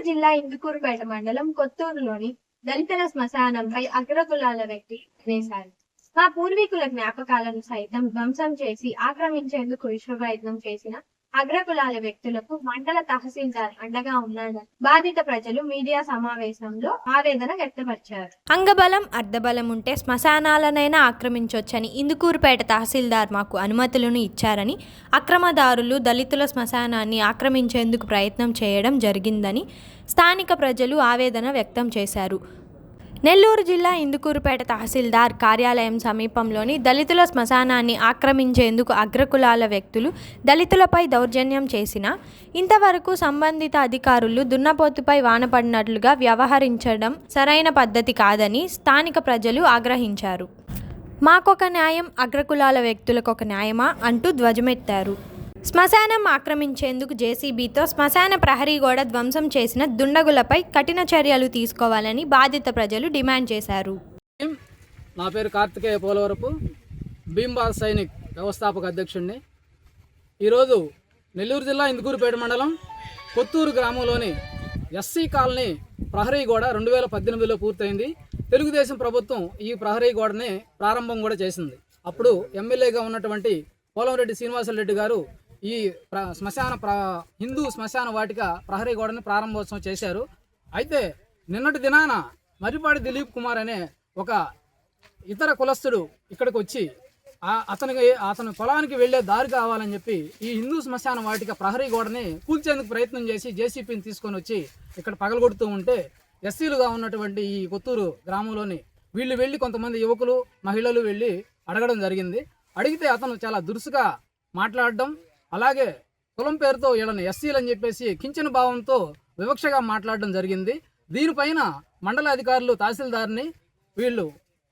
నెల్లూరు జిల్లా ఇందుకూరుపేట మండలం కొత్తూరులోని దళితుల శ్మశానంపై అగ్రకులాల వ్యక్తి వేశారు. మా పూర్వీకుల జ్ఞాపకాలను సైతం ధ్వంసం చేసి ఆక్రమించేందుకు విశ్వప్రయత్నం చేసిన అగ్రకులాల వ్యక్తులకు మండల తహసీల్దార్ అండగా ఉన్నాడని బాధిత ప్రజలు మీడియా సమావేశంలో ఆవేదన వ్యక్తపరిచారు. అంగబలం అర్ధబలం ఉంటే శ్మశానాలనైనా ఆక్రమించొచ్చని ఇందుకూరుపేట తహసీల్దార్ మాకు అనుమతులను ఇచ్చారని, అక్రమదారులు దళితుల శ్మశానాన్ని ఆక్రమించేందుకు ప్రయత్నం చేయడం జరిగిందని స్థానిక ప్రజలు ఆవేదన వ్యక్తం చేశారు. నెల్లూరు జిల్లా ఇందుకూరుపేట తహసీల్దార్ కార్యాలయం సమీపంలోని దళితుల శ్మశానాన్ని ఆక్రమించేందుకు అగ్రకులాల వ్యక్తులు దళితులపై దౌర్జన్యం చేసినా ఇంతవరకు సంబంధిత అధికారులు దున్నపోతుపై వానపడినట్లుగా వ్యవహరించడం సరైన పద్ధతి కాదని స్థానిక ప్రజలు ఆగ్రహించారు. మాకొక న్యాయం, అగ్రకులాల వ్యక్తులకొక న్యాయమా అంటూ ధ్వజమెత్తారు. శ్మశానం ఆక్రమించేందుకు జేసీబీతో శ్మశాన ప్రహరీ గోడ ధ్వంసం చేసిన దుండగులపై కఠిన చర్యలు తీసుకోవాలని బాధిత ప్రజలు డిమాండ్ చేశారు. నా పేరు కార్తికేయ పోలవరపు, భీంబాల్ సైనిక్ వ్యవస్థాపక అధ్యక్షుడిని. ఈరోజు నెల్లూరు జిల్లా ఇందుకూరుపేట మండలం కొత్తూరు గ్రామంలోని ఎస్సీ కాలనీ ప్రహరీ గోడ 2018లో పూర్తయింది. తెలుగుదేశం ప్రభుత్వం ఈ ప్రహరీ గోడని ప్రారంభం కూడా చేసింది. అప్పుడు ఎమ్మెల్యేగా ఉన్నటువంటి పోలంరెడ్డి శ్రీనివాసరెడ్డి గారు ఈ హిందూ శ్మశాన వాటిక ప్రహరీ గోడని ప్రారంభోత్సవం చేశారు. అయితే నిన్నటి దినాన మర్రిపాటి దిలీప్ కుమార్ అనే ఒక ఇతర కులస్తుడు ఇక్కడికి వచ్చి అతని పొలానికి వెళ్లే దారి కావాలని చెప్పి ఈ హిందూ శ్మశాన వాటిక ప్రహరీ గోడని కూల్చేందుకు ప్రయత్నం చేసి జేసీపీని తీసుకొని వచ్చి ఇక్కడ పగలగొడుతూ ఉంటే ఎస్సీలుగా ఉన్నటువంటి ఈ కొత్తూరు గ్రామంలోని వీళ్ళు వెళ్ళి కొంతమంది యువకులు, మహిళలు వెళ్ళి అడగడం జరిగింది. అడిగితే అతను చాలా దురుసుగా మాట్లాడడం, అలాగే కులం పేరుతో వీళ్ళని ఎస్సీలు అని చెప్పేసి కించన భావంతో వివక్షగా మాట్లాడడం జరిగింది. దీనిపైన మండల అధికారులు తహసీల్దార్ని వీళ్ళు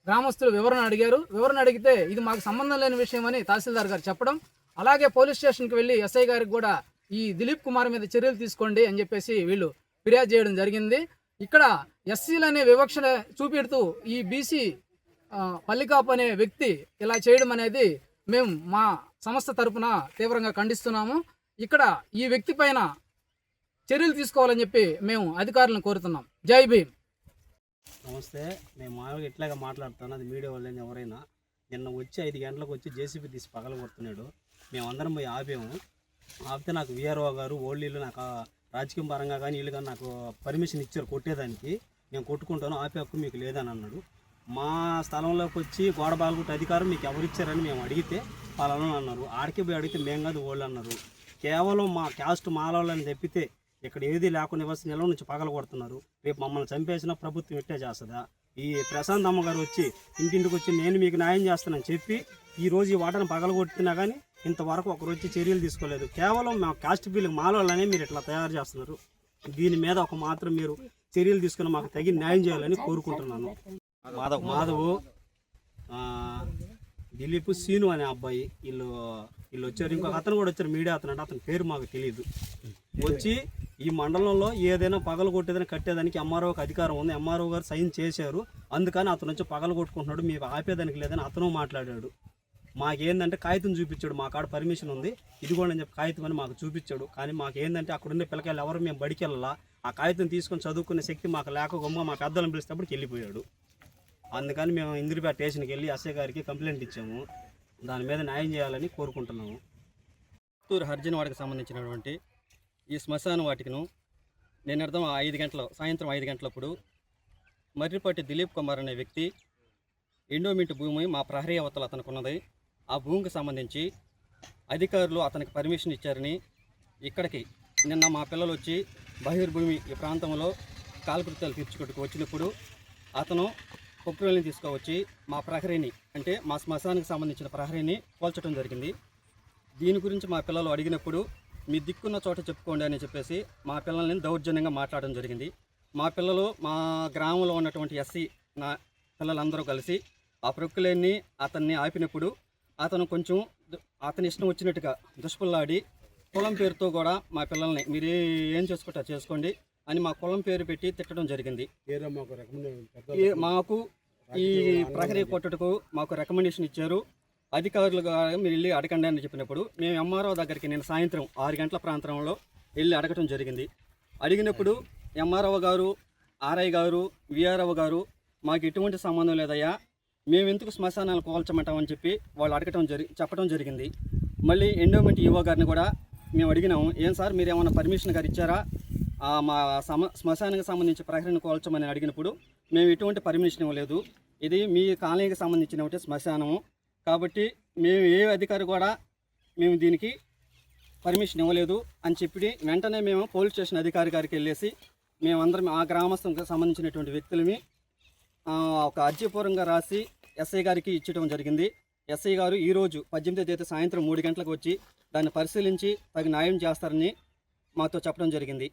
గ్రామస్తులు వివరణ అడిగారు. వివరణ అడిగితే ఇది మాకు సంబంధం లేని విషయం అని తహసీల్దార్ గారు చెప్పడం, అలాగే పోలీస్ స్టేషన్కి వెళ్ళి ఎస్ఐ గారికి కూడా ఈ దిలీప్ కుమార్ మీద చర్యలు తీసుకోండి అని చెప్పేసి వీళ్ళు ఫిర్యాదు చేయడం జరిగింది. ఇక్కడ ఎస్సీలు అనే వివక్ష చూపెడుతూ ఈ బీసీ పల్లికాపు అనే వ్యక్తి ఇలా చేయడం అనేది మేము మా సంస్థ తరపున తీవ్రంగా ఖండిస్తున్నాము. ఇక్కడ ఈ వ్యక్తి పైన చర్యలు తీసుకోవాలని చెప్పి మేము అధికారులను కోరుతున్నాం. జై భీమ్. నమస్తే, మేము మామూలుగా ఇట్లాగా మాట్లాడుతాను. అది మీడియా వాళ్ళని ఎవరైనా నిన్న వచ్చి 5 గంటలకు వచ్చి జేసీబీ తీసి పగలగొడుతున్నాడు. మేమందరం పోయి ఆపితే నాకు వీఆర్ఓ గారు ఓళ్ళీళ్ళు నాకు రాజకీయ పరంగా కానీ వీళ్ళు కానీ నాకు పర్మిషన్ ఇచ్చారు కొట్టేదానికి. నేను కొట్టుకుంటాను, ఆపే హక్కు మీకు లేదని అన్నాడు. మా స్థలంలోకి వచ్చి గోడ బాగుంటే అధికారం మీకు ఎవరిచ్చారని మేము అడిగితే వాళ్ళని అన్నారు. ఆడికి పోయి అడిగితే మేము కాదు వాళ్ళు అన్నారు. కేవలం మా క్యాస్ట్ మాలోళ్ళని తెప్పితే ఇక్కడ ఏది లేకుండా నిల్వ నుంచి పగల కొడుతున్నారు. రేపు మమ్మల్ని చంపేసిన ప్రభుత్వం ఇట్టే చేస్తుందా? ఈ ప్రశాంత్ అమ్మ గారు వచ్చి ఇంటింటికి వచ్చి నేను మీకు న్యాయం చేస్తానని చెప్పి ఈరోజు ఈ వాటను పగల కొట్టినా కానీ ఇంతవరకు ఒకరు వచ్చి చర్యలు తీసుకోలేదు. కేవలం మా క్యాస్ట్ బిల్లు మాలోళ్ళనే మీరు ఇట్లా తయారు చేస్తున్నారు. దీని మీద ఒక మాత్రం మీరు చర్యలు తీసుకుని మాకు తగిన న్యాయం చేయాలని కోరుకుంటున్నాను. మాధవ్, దిలీప్, సీను అనే అబ్బాయి వీళ్ళు వచ్చారు. ఇంకొక అతను కూడా వచ్చారు, మీడియా అతను అంటే అతని పేరు మాకు తెలియదు. వచ్చి ఈ మండలంలో ఏదైనా పగలు కొట్టేదని కట్టేదానికి ఎంఆర్ఓకి అధికారం ఉంది, ఎంఆర్ఓ గారు సైన్ చేశారు, అందుకని అతను వచ్చి పగలు కొట్టుకుంటున్నాడు, మీకు ఆపేదానికి లేదని అతను మాట్లాడాడు. మాకేందంటే కాగితం చూపించాడు, మా కాడ పర్మిషన్ ఉంది ఇదిగోండి అని చెప్పి కాగితం అని మాకు చూపించాడు. కానీ మాకేందంటే అక్కడుండే పిల్లకాయలు ఎవరు మేము బడికి వెళ్ళాలా, ఆ కాగితం తీసుకొని చదువుకునే శక్తి మాకు లేక గొమ్మ మా పెద్దలను పిలిచేటప్పటికి వెళ్ళిపోయాడు. అందుకని మేము ఇంద్రపేట స్టేషన్కి వెళ్ళి ఎస్ఐ గారికి కంప్లైంట్ ఇచ్చాము. దాని మీద న్యాయం చేయాలని కోరుకుంటున్నాము. కొత్తూరు హరిజన వాటికి సంబంధించినటువంటి ఈ శ్మశాన వాటికను నిన్నర్థం సాయంత్రం 5 గంటలప్పుడు మర్రిపాటి దిలీప్ కుమార్ అనే వ్యక్తి ఎండోమెంట్ భూమి మా ప్రహరీ అవతల అతనికి ఉన్నది. ఆ భూమికి సంబంధించి అధికారులు అతనికి పర్మిషన్ ఇచ్చారని ఇక్కడికి నిన్న మా పిల్లలు వచ్చి బహిర్భూమి ఈ ప్రాంతంలో కాలకృత్యాలు తీర్చుకుంటూ వచ్చినప్పుడు అతను కుక్కలని తీసుకువచ్చి మా ప్రహరీని అంటే మా శ్మశానికి సంబంధించిన ప్రహరీని పోల్చడం జరిగింది. దీని గురించి మా పిల్లలు అడిగినప్పుడు మీ దిక్కున్న చోట చెప్పుకోండి అని చెప్పేసి మా పిల్లల్ని దౌర్జన్యంగా మాట్లాడడం జరిగింది. మా పిల్లలు మా గ్రామంలో ఉన్నటువంటి ఎస్సీ నా పిల్లలందరూ కలిసి ఆ ప్రొక్కులేని అతన్ని ఆపినప్పుడు అతను కొంచెం అతని ఇష్టం వచ్చినట్టుగా దుష్పుల్లాడి కులం పేరుతో కూడా మా పిల్లల్ని మీరు ఏం చేసుకుంటారు చేసుకోండి అని మా కులం పేరు పెట్టి తిట్టడం జరిగింది. మాకు ఈ ప్రహరీ కొట్టుటకు మాకు రికమెండేషన్ ఇచ్చారు. అధికారులుగా మీరు వెళ్ళి అడగండి అని చెప్పినప్పుడు మేము ఎంఆర్ఓ దగ్గరికి నేను సాయంత్రం 6 గంటల ప్రాంతంలో వెళ్ళి అడగటం జరిగింది. అడిగినప్పుడు ఎంఆర్ఓ గారు, ఆర్ఐ గారు, విఆర్ఓ గారు మాకు ఎటువంటి సంబంధం లేదయ్యా, మేము ఎందుకు శ్మశానాలు కోల్చమంటామని చెప్పి వాళ్ళు చెప్పడం జరిగింది. మళ్ళీ ఎండోమెంట్ ఈవో గారిని కూడా మేము అడిగినాము, ఏం సార్ మీరు ఏమైనా పర్మిషన్ గారు ఇచ్చారా మా శ్మశానానికి సంబంధించి ప్రహరిని కోల్చమని అడిగినప్పుడు మేము ఎటువంటి పర్మిషన్ ఇవ్వలేదు, ఇది మీ కాలనీకి సంబంధించిన శ్మశానము కాబట్టి మేము ఏ అధికారి కూడా మేము దీనికి పర్మిషన్ ఇవ్వలేదు అని చెప్పి వెంటనే మేము పోలీస్ స్టేషన్ అధికారి గారికి వెళ్ళేసి మేమందరం ఆ గ్రామస్తులకు సంబంధించినటువంటి వ్యక్తులమి ఒక అర్జీపూర్వంగా రాసి ఎస్ఐ గారికి ఇచ్చడం జరిగింది. ఎస్ఐ గారు ఈరోజు 18వ తేదీ సాయంత్రం 3 గంటలకు వచ్చి దాన్ని పరిశీలించి తగు న్యాయం చేస్తారని మాతో చెప్పడం జరిగింది.